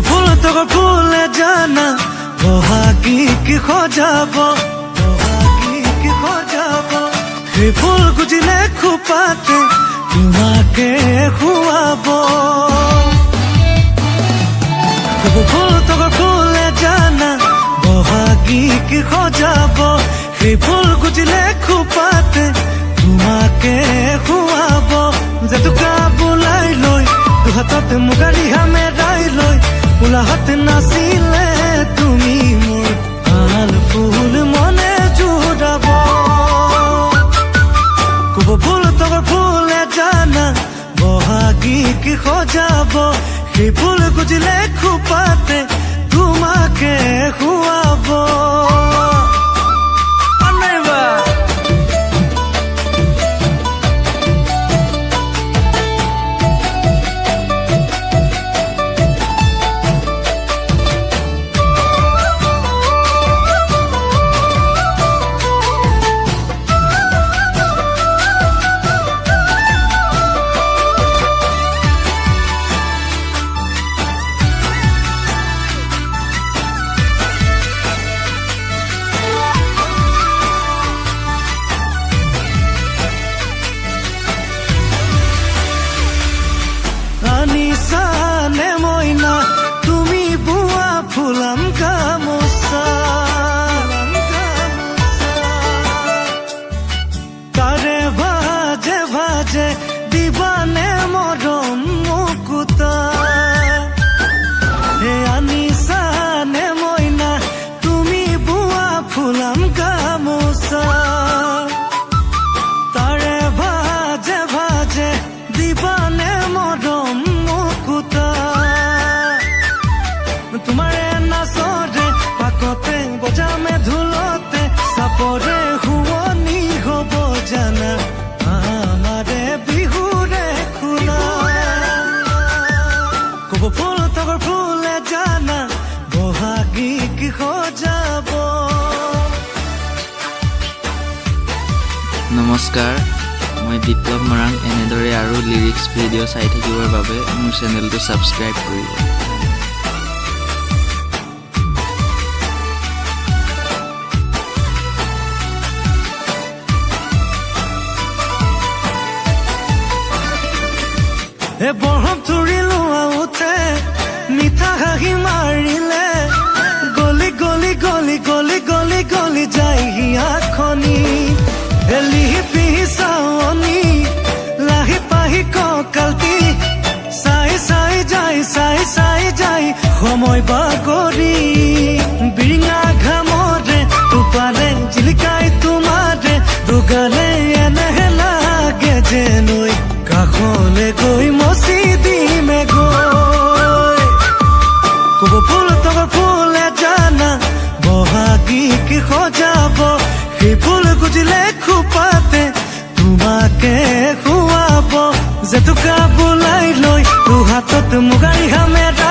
ফুল তগৰ ফুলে জানা বহাগী কি সজাব সেই ফুল গুজিলে খোপাতে তোমাকে খুৱাব ফুল তগৰ ফুলে জানা বহাগী কি সজাব সেই ফুল গুজিলে খোপাতে তোমাকে খুৱাব জেতুকা বোলাই লৈ দুহাতত মুগাৰী হামেৰাই লৈ উলাহত নাচিলে তুমি মোৰ ভাল ফুল মনে জুৰাব কব ফুল তগৰ ফুলে জানা বহাগী কি সজাব সেই ফুল গুজিলে খোপাতে তোমাকে খুৱাব নিশানে মইনা তুমি বুয়া ফুলাম গামোচা তাৰে ভাজে ভাজে দিবানে মৰম মুকুতা হেয়া নিশানে মইনা তুমি বুয়া ফুলাম গামোচা তাৰে ভাজে ভাজে দিবানে মৰম তোমাৰে নাচৰে পাকতে বজামে ধুলতে চাপৰে শুৱনি হ'ব জানা আমাৰে বিহুৰে খুনা কব ফুল তগৰ ফুলে জানা বহাগী কি সজাব নমস্কাৰ মই বিপ্লৱ মৰাং এনেদৰে আৰু লিৰিক্স ভিডিঅ' চাই থাকিবৰ বাবে মোৰ চেনেলটো ছাবস্ক্ৰাইব কৰিব বৰহম তুৰিলো আউতে মিঠা হাঁহি মাৰিলে গলি গলি গলি গলি গলি গলি যায় হিয়াখনি এলিহি পিহি চাৱনি লাহি পাহি কঁকালটি চাই চাই যায় চাই চাই যায় সময় বাগৰি বিৰিঙা ঘামৰে টোপালে জিলিকাই তোমাৰে দুগালে এনেহে লাগে যেনৈ কাষলে গৈ মচি দিমে গৈ কব ফুল তগৰ ফুলে জানা বহাগী কি সজাব সেই ফুল গুজিলে খোপাতে তোমাকে খুৱাব জেতুকা বোলাই লৈ দুহাতত মুগাৰী হামেৰা